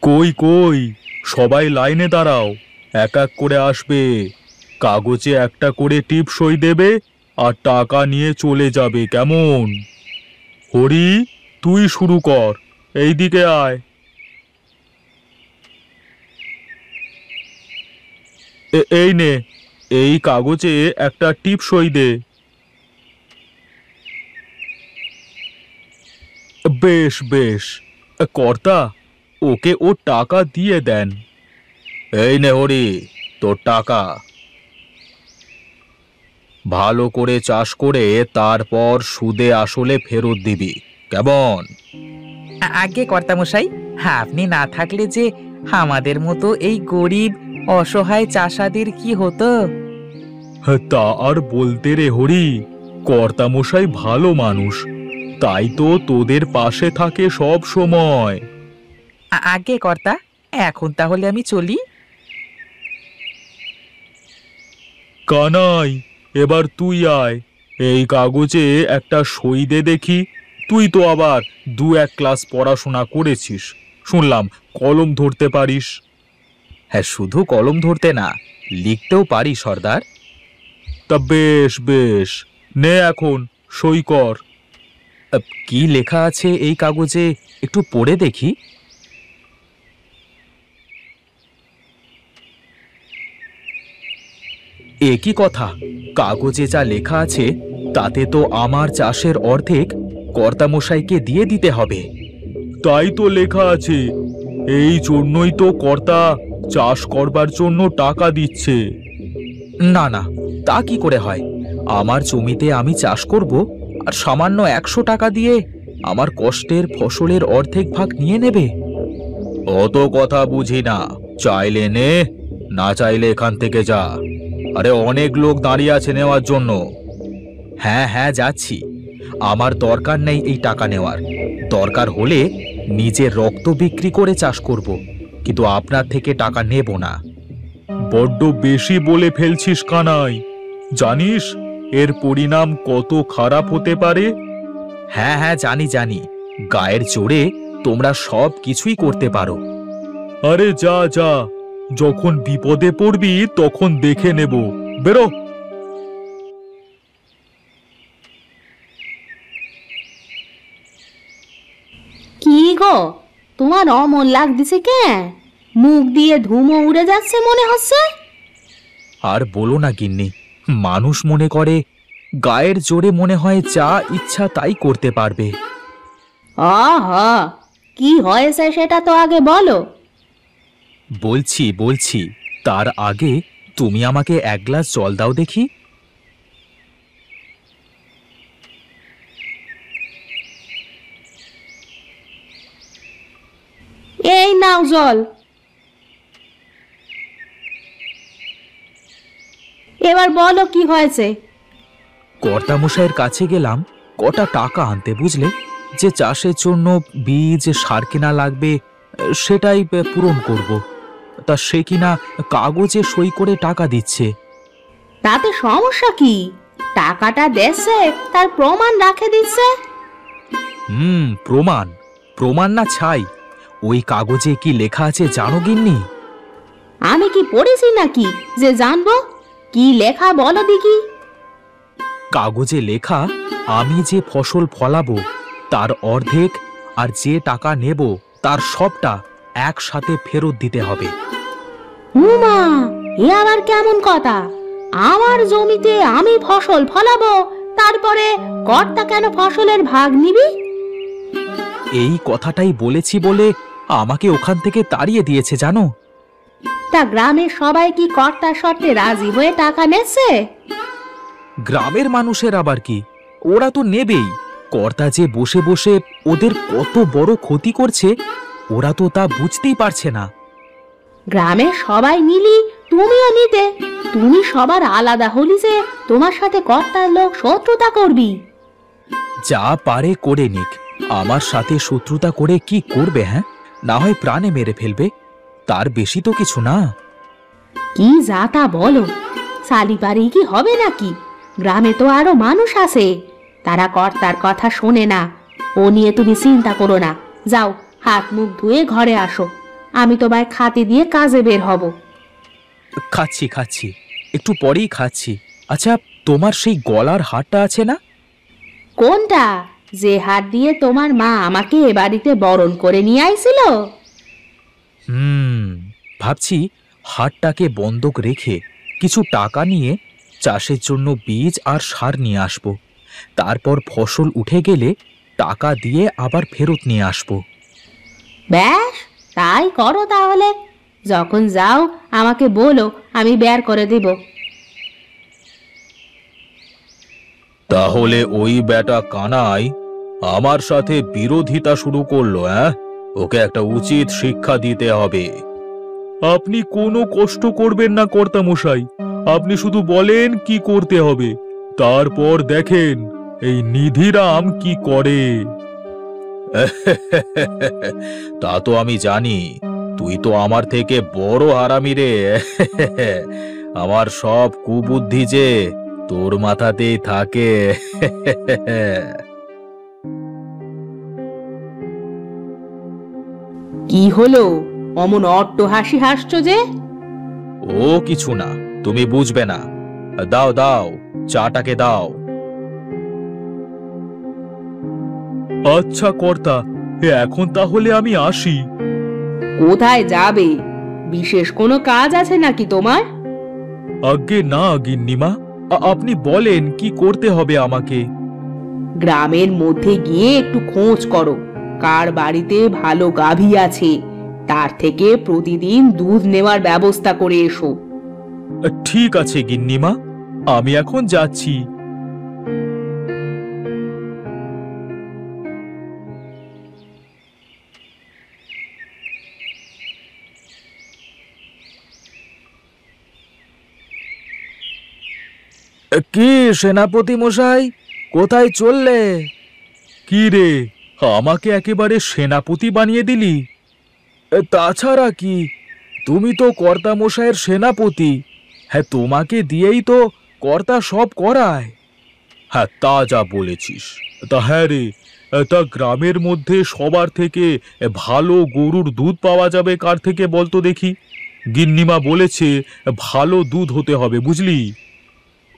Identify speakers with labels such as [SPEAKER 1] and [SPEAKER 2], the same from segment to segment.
[SPEAKER 1] কই কই, সবাই লাইনে দাঁড়াও, এক এক করে আসবে। কাগজে একটা করে টিপ সই দেবে আর টাকা নিয়ে চলে যাবে, কেমন? হরি, তুই শুরু কর, এইদিকে আয়। এই নে, এই কাগজে একটা টিপ সই দে। বেশ বেশ, কর্তা, ওকে ও টাকা দিয়ে দেন। এই নে হরি, তোর টাকা। ভালো করে চাষ করে তারপর সুদে আসলে ফেরত দিবি, কেমন?
[SPEAKER 2] আগে কর্তামশাই, আপনি না থাকলে যে আমাদের মতো এই গরিব অসহায় চাষাদের কি হতো।
[SPEAKER 1] তা আর বলতে রে হরি, কর্তামশাই ভালো মানুষ, তাই তো তোদের পাশে থাকে সব সময়।
[SPEAKER 2] আগে কর্তা, এখন তাহলে আমি চলি।
[SPEAKER 1] কানাই, এবার তুই আয়, এই কাগজে একটা সই দে দেখি। তুই তো আবার 2-1 ক্লাস পড়াশোনা করেছিস, শুনলাম কলম ধরতে পারিস।
[SPEAKER 2] হ্যাঁ, শুধু কলম ধরতে না, লিখতেও পারি সর্দার।
[SPEAKER 1] তা বেশ বেশ, নে এখন সই কর।
[SPEAKER 2] কি লেখা আছে এই কাগজে, একটু পড়ে দেখি। একই কথা, কাগজে যা লেখা আছে তাতে তো আমার চাষের অর্ধেক কর্তামশাইকে দিয়ে দিতে হবে।
[SPEAKER 1] তাই তো লেখা আছে, এই জন্যই তো কর্তা চাষ করবার জন্য টাকা দিচ্ছে।
[SPEAKER 2] না না, তা কি করে হয়? আমার জমিতে আমি চাষ করব আর সামান্য 100 টাকা দিয়ে আমার কষ্টের ফসলের অর্ধেক ভাগ নিয়ে নেবে?
[SPEAKER 1] অত কথা বুঝি না, চাইলে নে, না চাইলে এখান থেকে যা। আরে অনেক লোক দাঁড়িয়ে আছে নেওয়ার জন্য।
[SPEAKER 2] হ্যাঁ হ্যাঁ, যাচ্ছি। আমার দরকার নেই এই টাকা নেওয়ার, দরকার হলে নিজের রক্ত বিক্রি করে চাষ করব, কিন্তু আপনার থেকে টাকা নেব না।
[SPEAKER 1] বড্ড বেশি বলে ফেলছিস কানাই, জানিস এর পরিণাম কত খারাপ হতে পারে?
[SPEAKER 2] হ্যাঁ হ্যাঁ, জানি জানি, গায়ের জোরে তোমরা সব কিছুই করতে পারো।
[SPEAKER 1] আরে যা যা, যখন বিপদে পড়বি তখন দেখে নেব, বেরো।
[SPEAKER 3] কি গো, তোমার অমন লাগতেছে কেন? মুখ দিয়ে ধুমো উড়ে যাচ্ছে মনে হচ্ছে।
[SPEAKER 2] আর বলো না গিন্নি, মানুষ মনে করে গায়ের জোরে মনে হয় যা ইচ্ছা তাই করতে পারবে।
[SPEAKER 3] আহা, কি হয়েছে সেটা তো আগে বলো।
[SPEAKER 2] বলছি বলছি, তার আগে তুমি আমাকে 1 গ্লাস জল দাও দেখি।
[SPEAKER 3] এই নাও জল। এবার বলো কি হয়েছে।
[SPEAKER 2] কর্তামশাইয়ের কাছে গেলাম কটা টাকা আনতে, বুঝলে, যে চাষের জন্য বীজ সার কেনা লাগবে, সেটাই পূরণ করব। তা সে কিনা কাগজে সই করে টাকা দিচ্ছে।
[SPEAKER 3] তাতে সমস্যা কি? টাকাটা দেশে তার প্রমাণ রাখে দিচ্ছে।
[SPEAKER 2] প্রমাণ? প্রমাণ না ছাই, ওই কাগজে কি লেখা আছে জানো গিন্নি?
[SPEAKER 3] আমি কি পড়েছি নাকি যে জানবো? কি লেখা বলো দেখি।
[SPEAKER 2] কাগজে লেখা, আমি যে ফসল ফলাবো তার অর্ধেক আর যে টাকা নেব তার সবটা একসাথে ফেরত দিতে হবে।
[SPEAKER 3] হুমা, এ আবার কেমন কথা? আমার জমিতে আমি ফসল ফলাবো, তারপরে কর্তা কেন ফসলের ভাগ নিবি?
[SPEAKER 2] এই কথাটাই বলেছি বলে আমাকে ওখান থেকে তাড়িয়ে দিয়েছে জানো।
[SPEAKER 3] তা গ্রামের সবাই কি কর্তার শর্তে রাজি হয়ে টাকা নেছে?
[SPEAKER 2] গ্রামের মানুষের আবার কি, ওরা তো নেবেই। কর্তা যে বসে বসে ওদের কত বড় ক্ষতি করছে, ওরা তো তা বুঝতেই পারছে না।
[SPEAKER 3] গ্রামের সবাই নিলি তুমিও নিতে, তুমি সবার আলাদা হলি যে তোমার সাথে কর্তার লোক শত্রুতা করবি।
[SPEAKER 2] যা পারে করে নিক, আমার সাথে শত্রুতা করে কি করবে? হ্যাঁ, না হয় প্রাণে মেরে ফেলবে, তার বেশি তো কিছু না।
[SPEAKER 3] কি যা তা বলো, সালিপারি কি হবে নাকি? গ্রামে তো আরো মানুষ আছে, তারা কর্তার কথা শোনে না। ও নিয়ে তুমি চিন্তা করো না, যাও হাত মুখ ধুয়ে ঘরে আসো, আমি তোমায় খাতি দিয়ে কাজে বের হব।
[SPEAKER 2] খাচ্ছি খাচ্ছি, একটু পরেই খাচ্ছি। আচ্ছা, তোমার সেই গলার হারটা আছে না?
[SPEAKER 3] কোনটা? যে হাত দিয়ে তোমার মা আমাকে এ বাড়িতে বরণ করে নিয়ে আইছিল?
[SPEAKER 2] ভাবছি হাটটাকে বন্ধক রেখে কিছু টাকা নিয়ে চাষের জন্য বীজ আর সার নিয়ে আসব। তারপর ফসল উঠে গেলে টাকা দিয়ে আবার ফেরত নিয়ে আসব।
[SPEAKER 3] ব্যাস, তাই করো তাহলে। যখন যাও আমাকে বলো, আমি বের করে দেব।
[SPEAKER 1] তাহলে ওই বেটা কানাই আমার সাথে বিরোধিতা শুরু করলো। ওকে একটা উচিত শিক্ষা দিতে হবে। আপনি কোনো কষ্ট করবেন না কর্তামশাই, আপনি শুধু বলেন কি করতে হবে, তারপর দেখেন এই নিধিরাম কি করে। তা তো আমি জানি, তুই তো আমার থেকে বড় হারামি রে। আমার সব কুবুদ্ধি যে তোর মাথাতেই থাকে।
[SPEAKER 3] কি হলো, অমন অট্ট হাসি হাসছো যে?
[SPEAKER 1] ও কিছু না, তুমি বুঝবে না। দাও দাও, চাটাকে দাও। আচ্ছা কর্তা, এখন তাহলে আমি আসি।
[SPEAKER 3] কোথায় যাবে? বিশেষ কোনো কাজ আছে নাকি তোমার?
[SPEAKER 1] আজ্ঞে না গিন্নিমা, আপনি বলেন কি করতে হবে আমাকে।
[SPEAKER 3] গ্রামের মধ্যে গিয়ে একটু খোঁজ করো, কার বাড়িতে ভালো গাভী আছে, তার থেকে প্রতিদিন দুধ নেওয়ার ব্যবস্থা করে এসো।
[SPEAKER 1] ঠিক আছে গিন্নিমা, আমি এখন যাচ্ছি।
[SPEAKER 2] কি সেনাপতি মশাই, কোথায় চললে?
[SPEAKER 1] কি রে, আমাকে একেবারে সেনাপতি বানিয়ে দিলি?
[SPEAKER 2] তাছাড়া কি, তুমি তো কর্তা মশাইয়ের সেনাপতি। হ্যাঁ, তোমাকে দিয়েই তো কর্তা সব করায়।
[SPEAKER 1] হ্যাঁ, তা যা বলেছিস। তা হ্যাঁ রে, তা গ্রামের মধ্যে সবার থেকে ভালো গরুর দুধ পাওয়া যাবে কার থেকে বলতো দেখি? গিন্নিমা বলেছে ভালো দুধ হতে হবে, বুঝলি?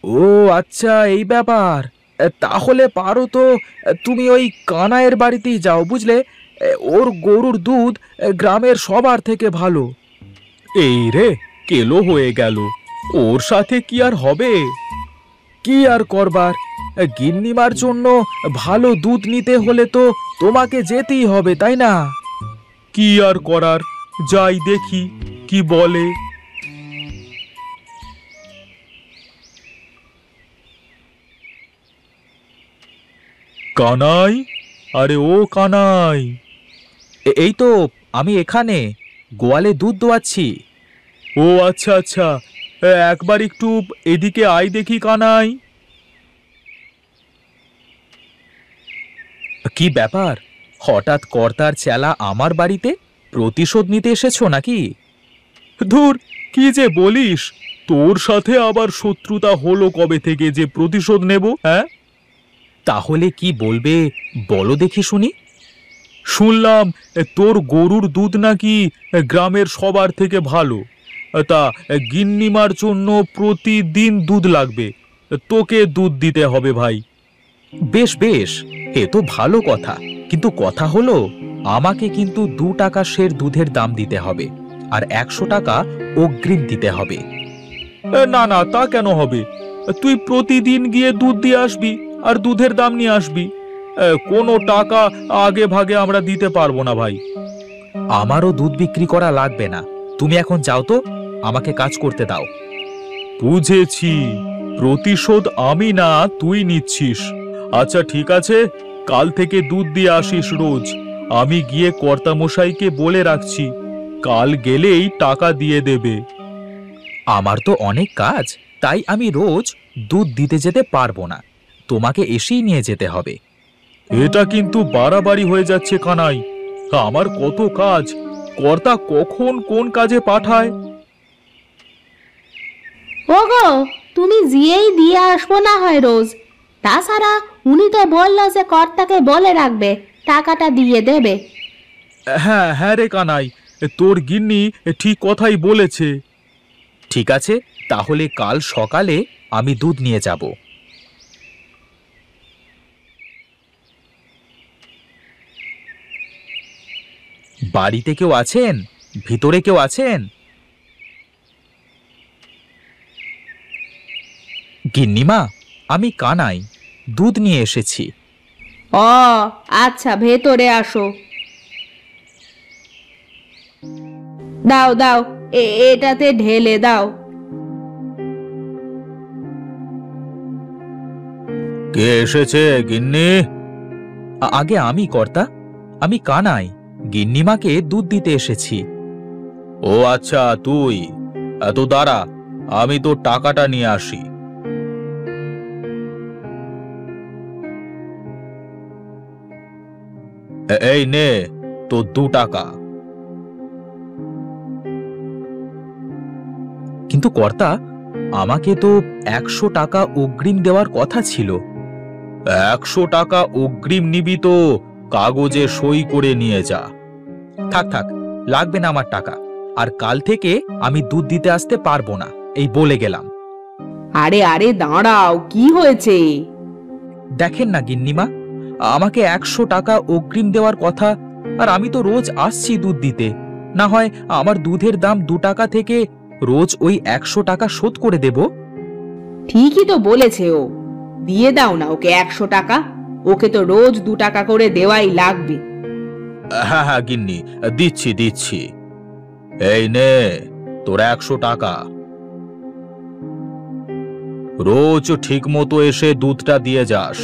[SPEAKER 2] ও আচ্ছা, এই ব্যাপার। তাহলে পারো তো তুমি ওই কানাইয়ের বাড়িতেই যাও, বুঝলে? ওর গরুর দুধ গ্রামের সবার থেকে ভালো।
[SPEAKER 1] এই রে, কেলো হয়ে গেল। ওর সাথে কি আর হবে?
[SPEAKER 2] কি আর করবার, গিন্নিমার জন্য ভালো দুধ নিতে হলে তো তোমাকে যেতেই হবে, তাই না?
[SPEAKER 1] কি আর করার, যাই দেখি কি বলে। কানাই, আরে ও কানাই।
[SPEAKER 2] এই তো আমি এখানে গোয়ালে দুধ দোয়াচ্ছি।
[SPEAKER 1] ও আচ্ছা আচ্ছা, একবার একটু এদিকে আয় দেখি কানাই।
[SPEAKER 2] কি ব্যাপার, হঠাৎ কর্তার চেলা আমার বাড়িতে? প্রতিশোধ নিতে এসেছো নাকি?
[SPEAKER 1] ধুর, কি যে বলিস, তোর সাথে আবার শত্রুতা হলো কবে থেকে যে প্রতিশোধ নেব?
[SPEAKER 2] তাহলে কি বলবে বলো দেখি শুনি।
[SPEAKER 1] শুনলাম তোর গরুর দুধ নাকি গ্রামের সবার থেকে ভালো। তা গিন্নিমার জন্য প্রতিদিন দুধ লাগবে, তোকে দুধ দিতে হবে ভাই।
[SPEAKER 2] বেশ বেশ, এ তো ভালো কথা, কিন্তু কথা হলো আমাকে কিন্তু 2 টাকা সের দুধের দাম দিতে হবে, আর 100 টাকা অগ্রিম দিতে হবে।
[SPEAKER 1] না না, তা কেন হবে? তুই প্রতিদিন গিয়ে দুধ দিয়ে আসবি আর দুধের দাম নিয়ে আসবি। কোনো টাকা আগে ভাগে আমরা দিতে পারবো না ভাই।
[SPEAKER 2] আমারও দুধ বিক্রি করা লাগবে না, তুমি এখন যাও তো, আমাকে কাজ করতে দাও।
[SPEAKER 1] বুঝেছি, প্রতিশোধ আমি না তুই নিচ্ছিস। আচ্ছা ঠিক আছে, কাল থেকে দুধ দিয়ে আসিস রোজ। আমি গিয়ে কর্তামশাইকে বলে রাখছি, কাল গেলেই টাকা দিয়ে দেবে।
[SPEAKER 2] আমার তো অনেক কাজ, তাই আমি রোজ দুধ দিতে যেতে পারবো না, তোমাকে এসেই নিয়ে যেতে হবে।
[SPEAKER 1] এটা কিন্তু বাড়াবাড়ি হয়ে যাচ্ছে কানাই। আমার কত কাজ, কর্তা কখন কোন কাজে পাঠায়।
[SPEAKER 3] ওগো, তুমি গিয়েই দিয়ে আসবো না হয় রোজ। তাছাড়া উনি তো বললো যে কর্তাকে বলে রাখবে, টাকাটা দিয়ে দেবে।
[SPEAKER 1] হ্যাঁ হ্যাঁ রে কানাই, তোর গিন্নি ঠিক কথাই বলেছে।
[SPEAKER 2] ঠিক আছে, তাহলে কাল সকালে আমি দুধ নিয়ে যাব। বাড়িতে কেউ আছেন? ভিতরে কেউ আছেন? গিন্নিমা, আমি কানাই, দুধ নিয়ে এসেছি।
[SPEAKER 3] ও আচ্ছা, ভেতরে আসো। দাও দাও, এটাতে ঢেলে দাও।
[SPEAKER 1] কে এসেছে গিন্নি?
[SPEAKER 2] আগে আমি কর্তা, আমি কানাই, গিন্নিমাকে দুধ দিতে এসেছি।
[SPEAKER 1] ও আচ্ছা, তুই এত দাঁড়া, আমি তোর টাকাটা নিয়ে আসি। এই নে তোর 2 টাকা।
[SPEAKER 2] কিন্তু কর্তা, আমাকে তো 100 টাকা অগ্রিম দেওয়ার কথা ছিল।
[SPEAKER 1] 100 টাকা অগ্রিম নিবি তো কাগজে সই করে নিয়ে যা।
[SPEAKER 2] থাক থাক, লাগবে না আমার টাকা, আর কাল থেকে আমি দুধ দিতে আসতে পারবো না, এই বলে গেলাম।
[SPEAKER 3] আরে আরে দাঁড়াও, কি হয়েছে?
[SPEAKER 2] দেখেন না গিন্নিমা, আমাকে 100 টাকা অগ্রিম দেওয়ার কথা, আর আমি তো রোজ আসছি দুধ দিতে। না হয় আমার দুধের দাম 2 টাকা থেকে রোজ ওই 100 টাকা শোধ করে দেব।
[SPEAKER 3] ঠিকই তো বলেছে ও, দিয়ে দাও না ওকে 100 টাকা। ওকে তো রোজ 2 টাকা করে দেওয়াই লাগবে।
[SPEAKER 1] হ্যাঁ হ্যাঁ গিন্নি, দিচ্ছি দিচ্ছি। এই নে তোর 100 টাকা। রোজ ঠিক মতো এসে দুধটা দিয়ে যাস।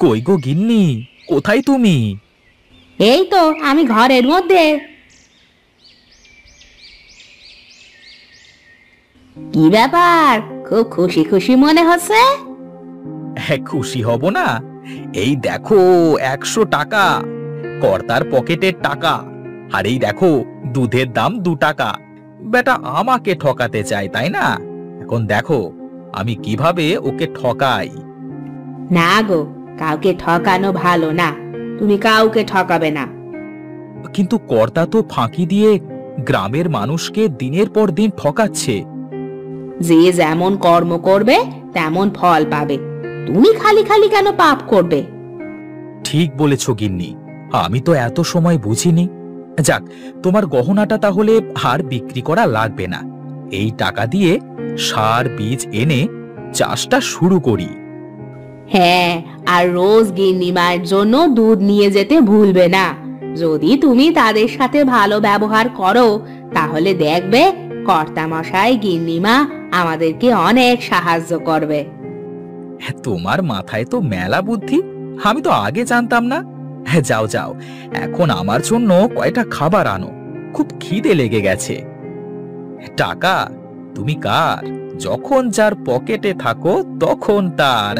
[SPEAKER 2] কই গো গিন্নি, কোথায় তুমি?
[SPEAKER 3] এই তো আমি ঘরের মধ্যে। কি ব্যাপার, খুব খুশি খুশি মনে হচ্ছে?
[SPEAKER 2] খুশি হব না? এই দেখো 100 টাকা, কর্তার পকেটের টাকা। আর এই দেখো দুধের দাম 2 টাকা। বেটা আমাকে ঠকাতে চায়, তাই না? এখন দেখো আমি কিভাবে ওকে ঠকাই।
[SPEAKER 3] না গো, কাউকে ঠকানো ভালো না। তুমি কাউকে ঠকাবে না।
[SPEAKER 2] কিন্তু কর্তা তো ফাঁকি দিয়ে গ্রামের মানুষকে দিনের পর দিন ঠকাচ্ছে।
[SPEAKER 3] যে যেমন কর্ম করবে তেমন ফল পাবে। তুমি খালি খালি কেন পাপ করবে?
[SPEAKER 2] ঠিক বলেছ গিন্নি, আমি তো এত সময় বুঝিনি। যাক, তোমার গহনাটা তাহলে আর বিক্রি করা লাগবে না। এই টাকা দিয়ে সার বীজ এনে চাষটা শুরু করি।
[SPEAKER 3] হ্যাঁ, আর রোজ গিন্নি মায়ের জন্য দুধ নিয়ে যেতে ভুলবে না। যদি তুমি তাদের সাথে ভালো ব্যবহার করো, তাহলে দেখবে কর্তামশাই গিন্নিমা আমাদেরকে অনেক সাহায্য করবে।
[SPEAKER 2] তোমার মাথায় তো মেলা বুদ্ধি, আমি তো আগে জানতাম না। যাও যাও, এখন আমার জন্য কয়টা খাবার আনো, খুব খিদে লেগে গেছে। টাকা তুমি কার? যখন যার পকেটে থাকো তখন তার।